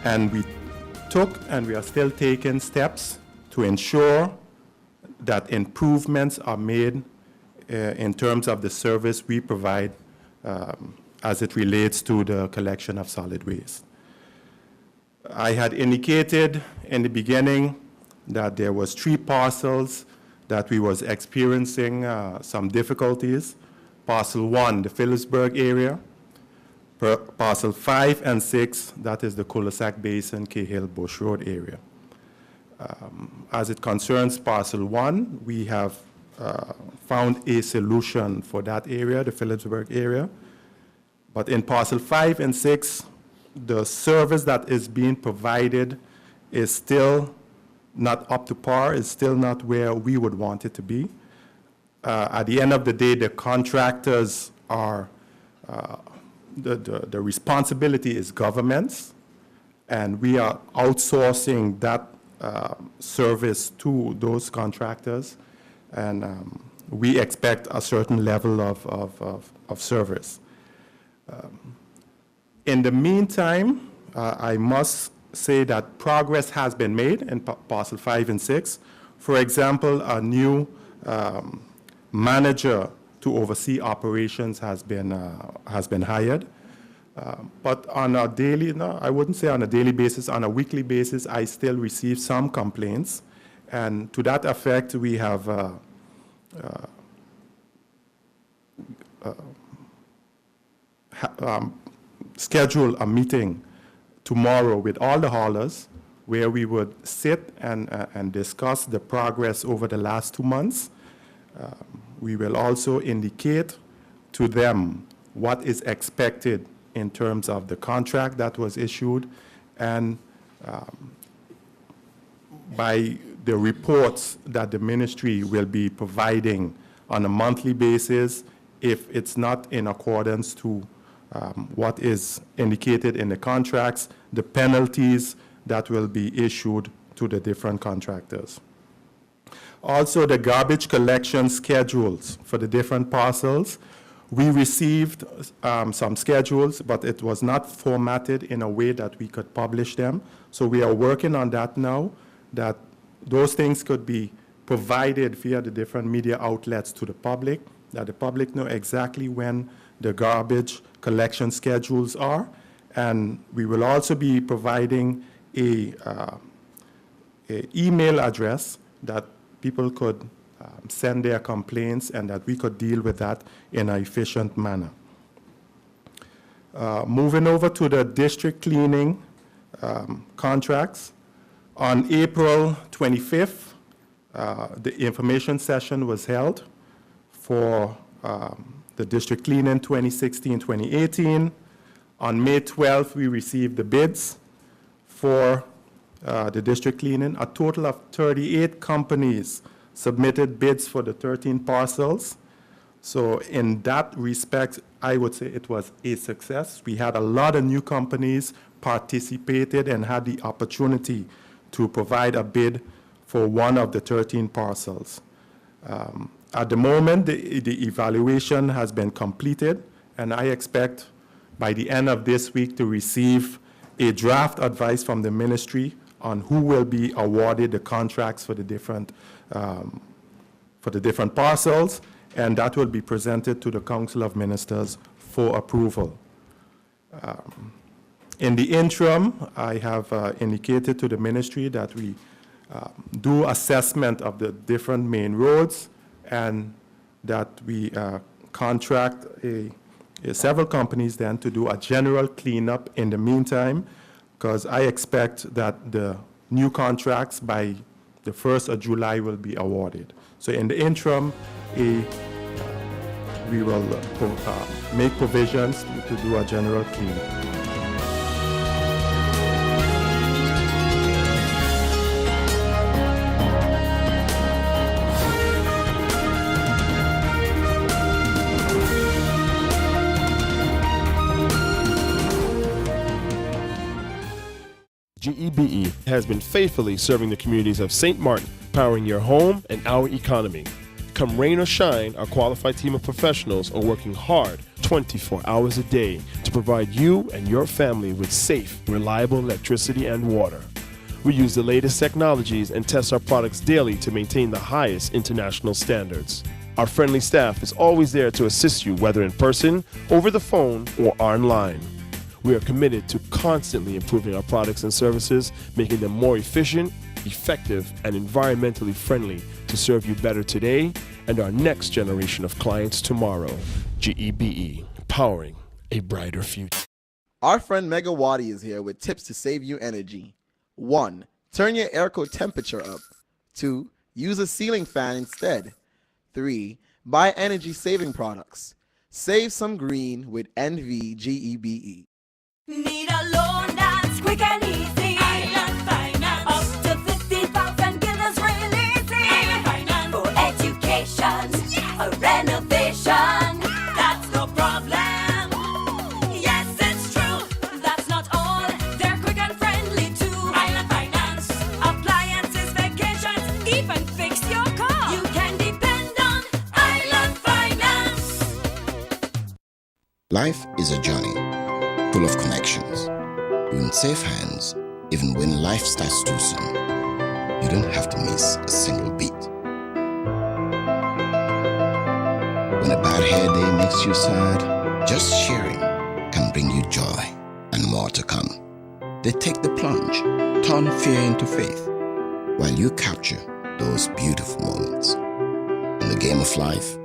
And we took and we are still taking steps to ensure that improvements are made in terms of the service we provide as it relates to the collection of solid waste. I had indicated in the beginning that there was 3 parcels that we was experiencing some difficulties. Parcel 1, the Phillipsburg area. Parcel 5 and 6, that is the Cul-de-sac Basin, Cahill Bush Road area. As it concerns parcel 1, we have found a solution for that area, the Phillipsburg area. But in parcel 5 and 6, the service that is being provided is still not up to par, is still not where we would want it to be. At the end of the day, the contractors are, the responsibility is government's, and we are outsourcing that service to those contractors, and we expect a certain level of service. In the meantime, I must say that progress has been made in parcel 5 and 6. For example, a new manager to oversee operations has been hired. But on a daily, no, I wouldn't say on a daily basis, on a weekly basis, I still receive some complaints. And to that effect, we have schedule a meeting tomorrow with all the haulers where we would sit and discuss the progress over the last 2 months. We will also indicate to them what is expected in terms of the contract that was issued, and by the reports that the ministry will be providing on a monthly basis, if it's not in accordance to what is indicated in the contracts, the penalties that will be issued to the different contractors. Also, the garbage collection schedules for the different parcels. We received some schedules, but it was not formatted in a way that we could publish them. So we are working on that now, that those things could be provided via the different media outlets to the public, that the public know exactly when the garbage collection schedules are. And we will also be providing a email address that people could send their complaints, and that we could deal with that in an efficient manner. Moving over to the district cleaning contracts. On April 25th, the information session was held for the district cleaning 2016-2018. On May 12th, we received the bids for the district cleaning. A total of 38 companies submitted bids for the 13 parcels. So in that respect, I would say it was a success. We had a lot of new companies participated and had the opportunity to provide a bid for one of the 13 parcels. At the moment, the evaluation has been completed, and I expect by the end of this week to receive a draft advice from the ministry on who will be awarded the contracts for the different parcels, and that will be presented to the Council of Ministers for approval. In the interim, I have indicated to the ministry that we do assessment of the different main roads, and that we contract several companies then to do a general cleanup in the meantime, because I expect that the new contracts by the 1st of July will be awarded. So in the interim, we will make provisions to do a general cleanup. GEBE has been faithfully serving the communities of St. Martin, powering your home and our economy. Come rain or shine, our qualified team of professionals are working hard to 24 hours a day to provide you and your family with safe, reliable electricity and water. We use the latest technologies and test our products daily to maintain the highest international standards. Our friendly staff is always there to assist you, whether in person, over the phone, or online. We are committed to constantly improving our products and services, making them more efficient, effective, and environmentally friendly to serve you better today and our next generation of clients tomorrow. GEBE, powering a brighter future. Our friend Megawati is here with tips to save you energy. 1. Turn your airco temperature up. 2. Use a ceiling fan instead. 3. Buy energy-saving products. Save some green with NVGEBE. Need a loan that's quick and easy. Island Finance. Up to 50,000 guineas real easy. Island Finance. For education, yes. A renovation, that's no problem. Yes, it's true. That's not all. They're quick and friendly too. Island Finance. Appliances, vacations, even fix your car. You can depend on Island Finance. Life is a journey full of connections. You're in safe hands even when life starts too soon. You don't have to miss a single beat. When a bad hair day makes you sad, just sharing can bring you joy and more to come. They take the plunge, turn fear into faith, while you capture those beautiful moments. In the game of life,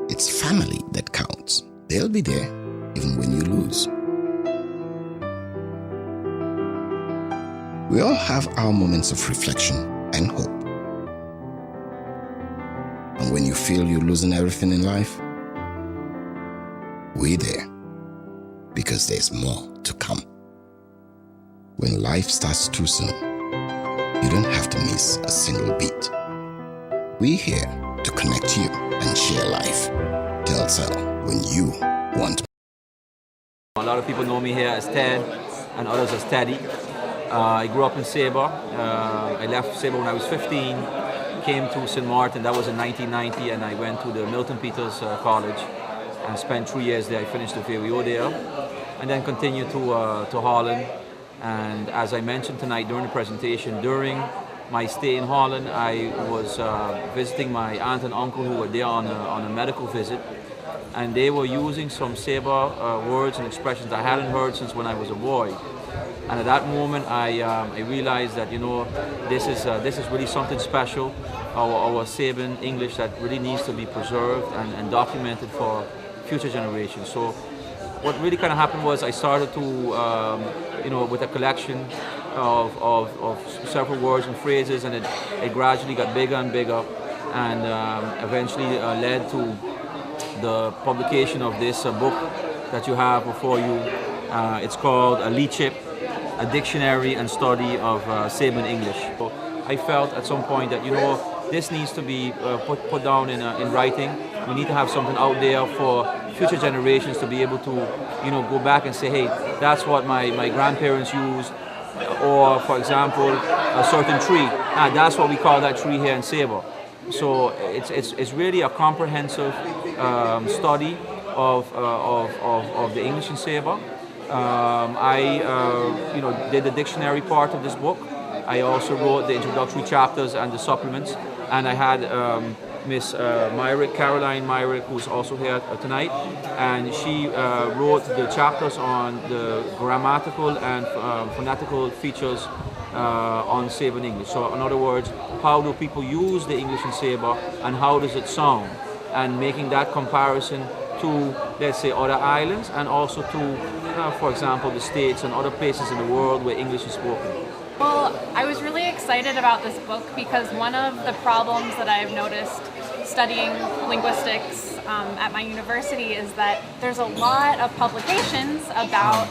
it's family that counts. They'll be there even when you lose. We all have our moments of reflection and hope. And when you feel you're losing everything in life, we're there because there's more to come. When life starts too soon, you don't have to miss a single beat. We're here to connect you and share life. Telcel, when you want. A lot of people know me here as Ted and others as Teddy. I grew up in Sabre. I left Sabre when I was 15, came to St. Martin, that was in 1990, and I went to the Milton Peters College and spent 3 years there. I finished the VWO there, and then continued to Holland. And as I mentioned tonight during the presentation, during my stay in Holland, I was visiting my aunt and uncle who were there on a medical visit, and they were using some Sabre words and expressions I hadn't heard since when I was a boy. And at that moment, I realized that, you know, this is really something special, our Sabin English that really needs to be preserved and documented for future generations. So what really kind of happened was I started to, you know, with a collection of several words and phrases, and it gradually got bigger and bigger, and eventually led to the publication of this book that you have before you. It's called Lichip, a dictionary and study of Sabin English. So I felt at some point that, you know, this needs to be put down in writing. We need to have something out there for future generations to be able to, you know, go back and say, hey, that's what my grandparents used. Or, for example, a certain tree. That's what we call that tree here in Sabre. So it's really a comprehensive study of the English in Sabre. I you know, did the dictionary part of this book. I also wrote the introductory chapters and the supplements, and I had Miss Caroline Myrick, who's also here tonight, and she wrote the chapters on the grammatical and phonetical features on Sabin English. So in other words, how do people use the English in Sabre and how does it sound, and making that comparison to, let's say, other islands, and also to, for example, the States and other places in the world where English is spoken. Well, I was really excited about this book because one of the problems that I've noticed studying linguistics at my university is that there's a lot of publications about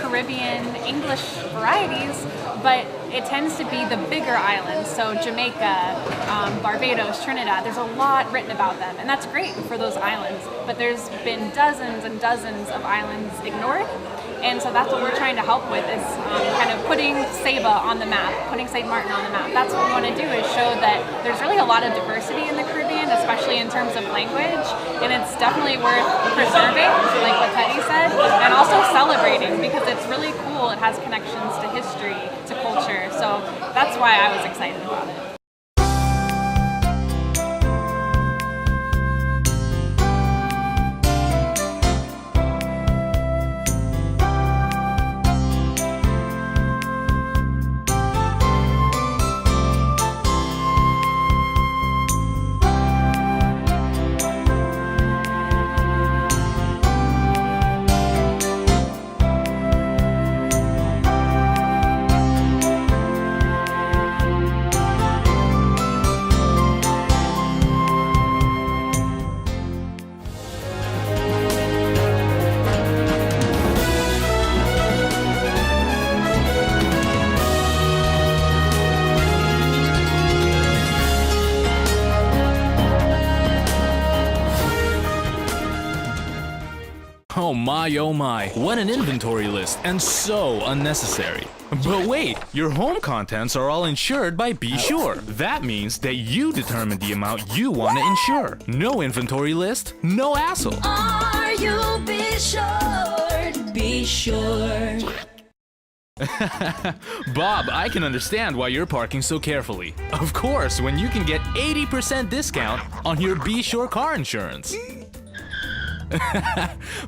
Caribbean English varieties, but it tends to be the bigger islands, so Jamaica, Barbados, Trinidad. There's a lot written about them, and that's great for those islands, but there's been dozens and dozens of islands ignored, and so that's what we're trying to help with, is kind of putting Sabre on the map, putting St. Martin on the map. That's what we want to do, is show that there's really a lot of diversity in the Caribbean, especially in terms of language, and it's definitely worth preserving, like what Teddy said, and also celebrating because it's really cool. It has connections to history, to culture, so that's why I was excited about it. Oh my, what an inventory list, and so unnecessary. But wait, your home contents are all insured by Be Sure. That means that you determine the amount you want to insure. No inventory list, no hassle. Are you be sure? Be sure. Bob, I can understand why you're parking so carefully. Of course, when you can get 80% discount on your Be Sure car insurance.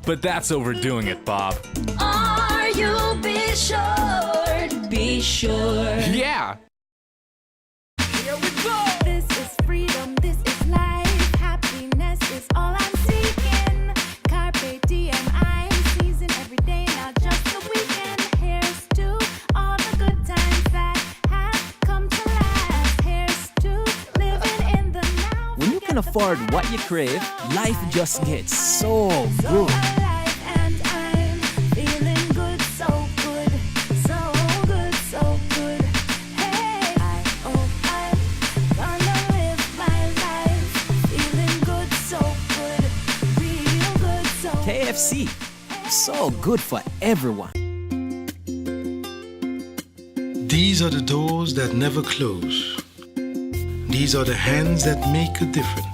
But that's overdoing it, Bob. Are you be sure? Be sure. Yeah! Here we go. This is freedom, this is life. Happiness is all I'm seeking. Carpe diem, I'm seizing every day, not just the weekend. Here's to all the good times that have come to last. Here's to living in the now. When you can afford what you crave, life just gets so good. Alive and I'm feeling good, so good, so good, so good. Hey, I'm gonna live my life, feeling good, so good, real good, so KFC, so good for everyone. These are the doors that never close. These are the hands that make a difference.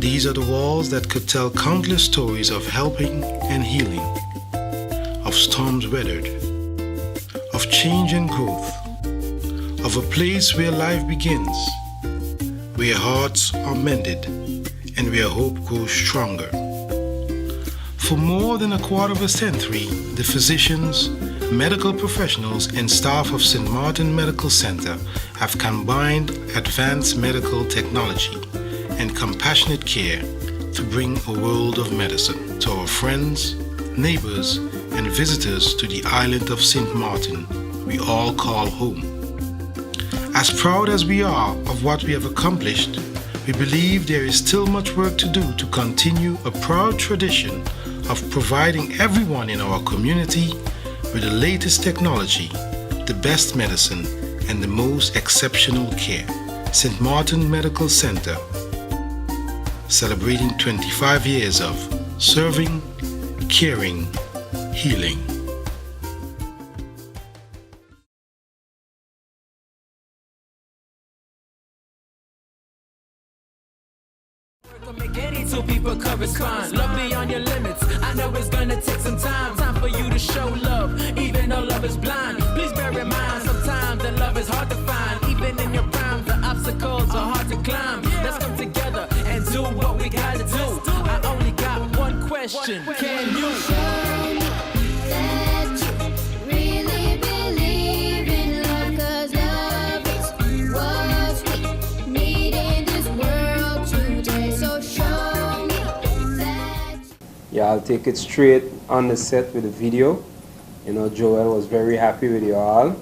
These are the walls that could tell countless stories of helping and healing, of storms weathered, of change and growth, of a place where life begins, where hearts are mended, and where hope grows stronger. For more than a quarter of a century, the physicians, medical professionals, and staff of St. Martin Medical Center have combined advanced medical technology and compassionate care to bring a world of medicine to our friends, neighbors, and visitors to the island of St. Martin we all call home. As proud as we are of what we have accomplished, we believe there is still much work to do to continue a proud tradition of providing everyone in our community with the latest technology, the best medicine, and the most exceptional care. St. Martin Medical Center, celebrating 25 years of serving, caring, healing. So people correspond. Love beyond your limits. I know it's gonna take some time. Time for you to show love, even though love is blind. Please bear in mind, sometimes that love is hard to find. Even in your prime, the obstacles are hard to climb. Let's come together and do what we gotta do. I only got one question. Can you show me that you really believe in love? 'Cause love is what we need in this world today. So show me that. Yeah, I'll take it straight on the set with the video. You know, Joel was very happy with you all.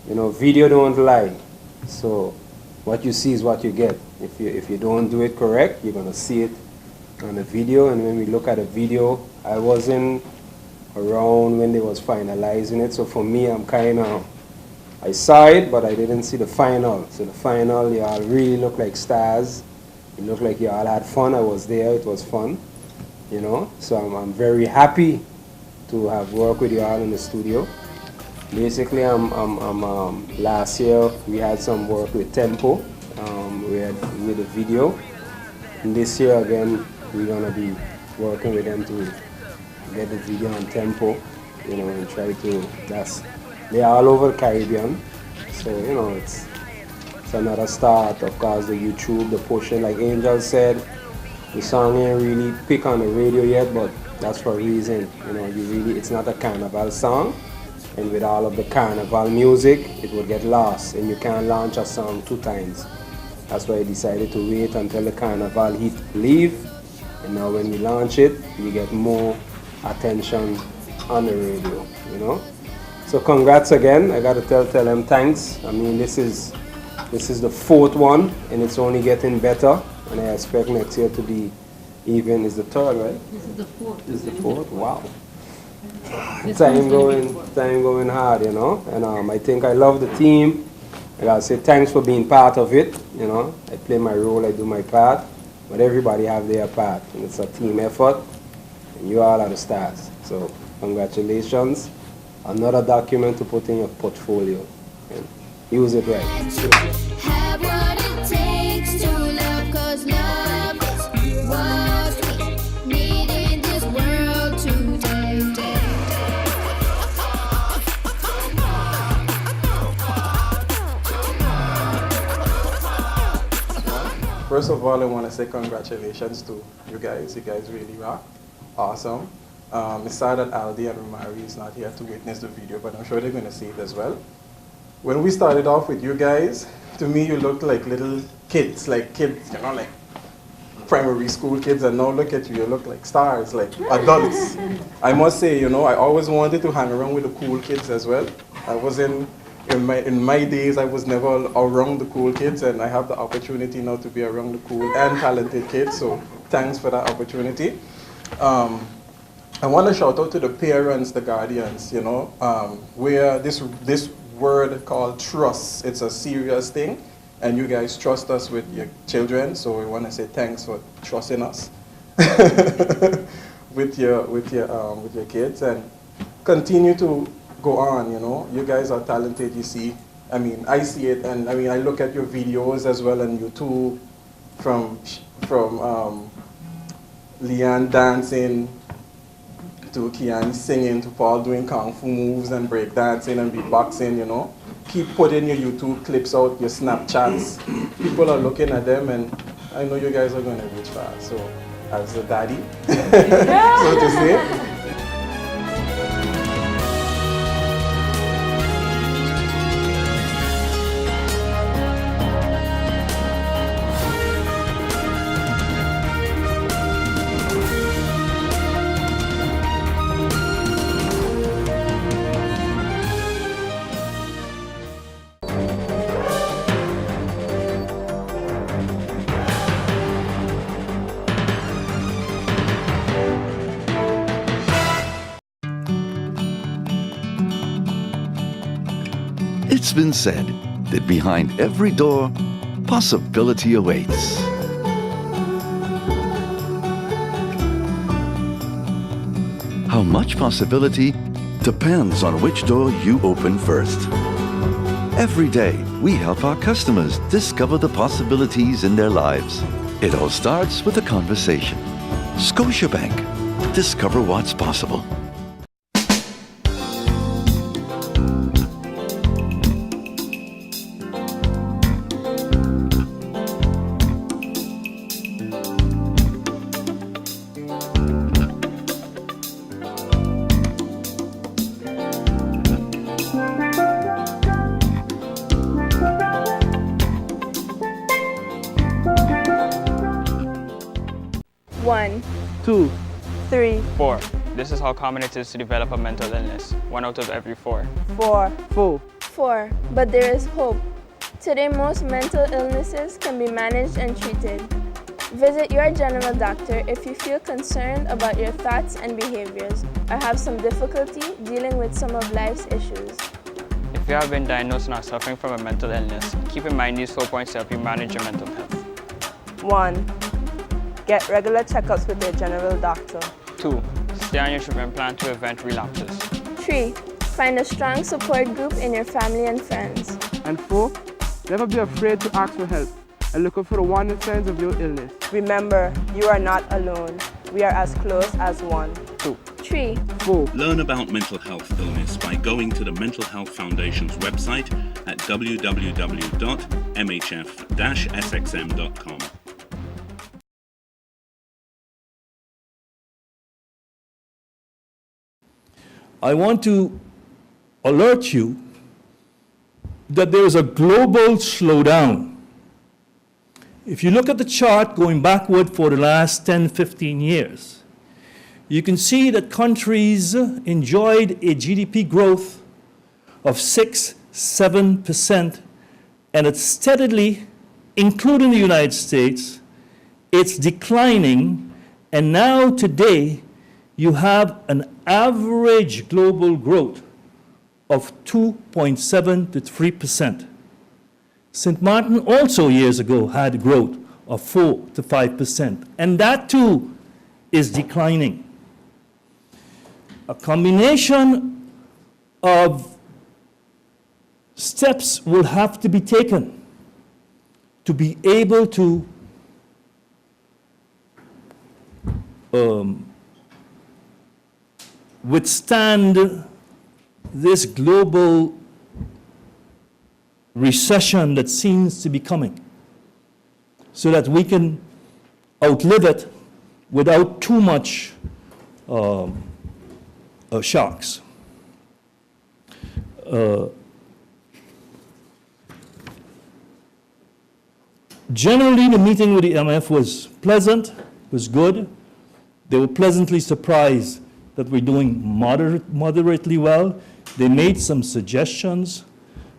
You know, video don't lie. So what you see is what you get. If you don't do it correct, you're gonna see it on the video. And when we look at the video, I wasn't around when they was finalizing it. So for me, I saw it, but I didn't see the final. So the final, y'all really look like stars. It looked like y'all had fun. I was there. It was fun. You know, so I'm very happy to have worked with y'all in the studio. Basically, last year we had some work with Tempo, with the video. And this year again, we're gonna be working with them to get the video on tempo, you know, and try to, they're all over the Caribbean. So, you know, it's another start. Of course, the YouTube, the pushing, like Angel said, the song ain't really pick on the radio yet, but that's for a reason. You know, it's not a carnival song, and with all of the carnival music, it would get lost, and you can't launch a song 2 times. That's why I decided to wait until the carnival heat leave, and now when we launch it, you get more attention on the radio, you know. So congrats again. I gotta tell them thanks. I mean, this is the 4th one, and it's only getting better, and I expect next year to be even. Is the 3rd, right? This is the 4th. This is the 4th? Wow. Time going hard, you know. And I think I love the team. I gotta say thanks for being part of it, you know. I play my role, I do my part, but everybody have their part, and it's a team effort, and you all are the stars. So congratulations. Another document to put in your portfolio, and use it right. Have what it takes to love, 'cause love is what we need in this world today. First of all, I want to say congratulations to you guys. You guys really rock. Awesome. It's sad that Aldi and Romari is not here to witness the video, but I'm sure they're going to see it as well. When we started off with you guys, to me you looked like little kids, like primary school kids, and now look at you, you look like stars, like adults. I must say, you know, I always wanted to hang around with the cool kids as well. I was in my days, I was never around the cool kids, and I have the opportunity now to be around the cool and talented kids, so thanks for that opportunity. I want to shout out to the parents, the guardians, you know, where this word called trust, it's a serious thing, and you guys trust us with your children, so we want to say thanks for trusting us with your kids, and continue to go on, you know. You guys are talented, you see. I mean, I see it, and I mean, I look at your videos as well on YouTube, from Leanne dancing, to Kian singing, to Paul doing kung fu moves and break dancing and beatboxing, you know. Keep putting your YouTube clips out, your Snapchats. People are looking at them, and I know you guys are going to reach far. So, as a daddy, so to say. It's been said that behind every door, possibility awaits. How much possibility depends on which door you open first. Every day, we help our customers discover the possibilities in their lives. It all starts with a conversation. Scotiabank. Discover what's possible. One, 2, 3, 4. This is how common it is to develop a mental illness. 1 out of every 4. 4, 4. 4. But there is hope. Today, most mental illnesses can be managed and treated. Visit your general doctor if you feel concerned about your thoughts and behaviors or have some difficulty dealing with some of life's issues. If you have been diagnosed and are suffering from a mental illness, keep in mind these 4 points to help you manage your mental health. 1. Get regular checkups with your general doctor. 2. Stay on your treatment plan to prevent relapses. 3. Find a strong support group in your family and friends. And 4. Never be afraid to ask for help. and look out for the warning signs of your illness. Remember, you are not alone. We are as close as 1, 2, 3, 4. Learn about mental health illness by going to the Mental Health Foundation's website at www.mhf-sxm.com. I want to alert you that there is a global slowdown. If you look at the chart going backward for the last 10, 15 years, you can see that countries enjoyed a GDP growth of 6, 7%, and it's steadily, including the United States, it's declining, and now today you have an average global growth of 2.7 to 3%. St. Martin also years ago had growth of 4 to 5%, and that too is declining. A combination of steps will have to be taken to be able to withstand this global recession that seems to be coming, so that we can outlive it without too much shocks. Generally, the meeting with the IMF was pleasant, was good. They were pleasantly surprised that we're doing moderately well. They made some suggestions,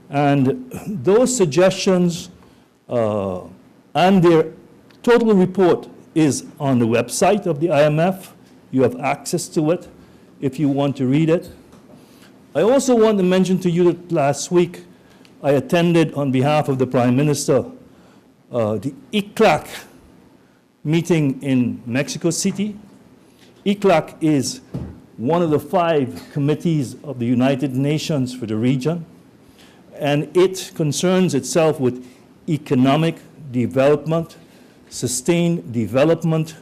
and those suggestions and their total report is on the website of the IMF. You have access to it if you want to read it. I also want to mention to you that last week I attended on behalf of the Prime Minister the ICLAC meeting in Mexico City. ICLAC is one of the 5 committees of the United Nations for the region, and it concerns itself with economic development, sustained development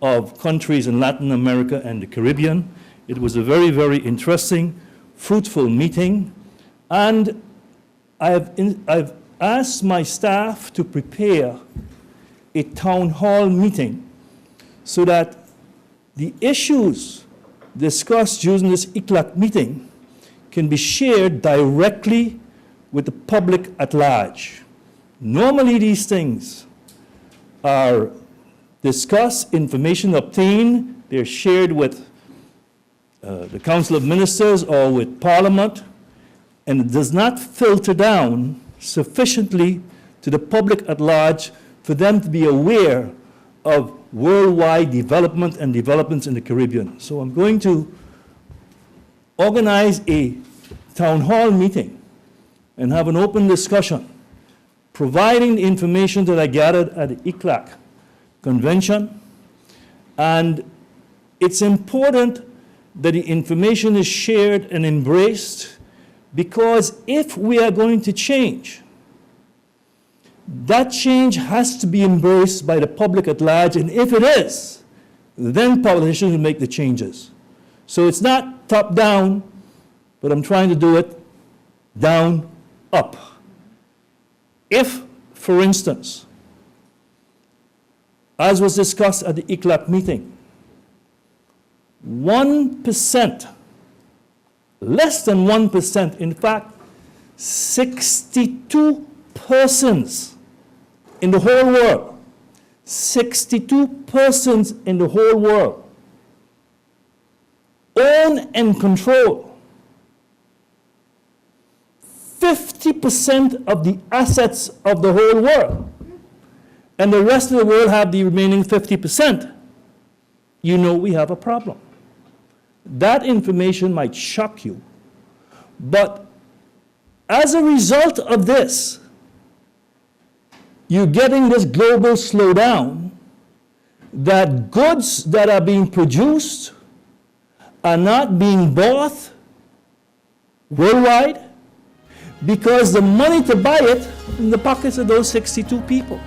of countries in Latin America and the Caribbean. It was a very, very interesting, fruitful meeting, and I've asked my staff to prepare a town hall meeting so that the issues discussed during this ICLAC meeting can be shared directly with the public at large. Normally these things are discussed, information obtained, they're shared with the Council of Ministers or with Parliament, and it does not filter down sufficiently to the public at large for them to be aware of worldwide development and developments in the Caribbean. So I'm going to organize a town hall meeting and have an open discussion, providing the information that I gathered at the ICLAC convention. And it's important that the information is shared and embraced, because if we are going to change, that change has to be embraced by the public at large, and if it is, then politicians will make the changes. So it's not top down, but I'm trying to do it down up. If, for instance, as was discussed at the ICLAC meeting, 1%, less than 1%, in fact, 62 persons in the whole world, 62 persons in the whole world own and control 50% of the assets of the whole world, and the rest of the world have the remaining 50%, you know we have a problem. That information might shock you, but as a result of this, you're getting this global slowdown, that goods that are being produced are not being bought worldwide because the money to buy it in the pockets of those 62 people.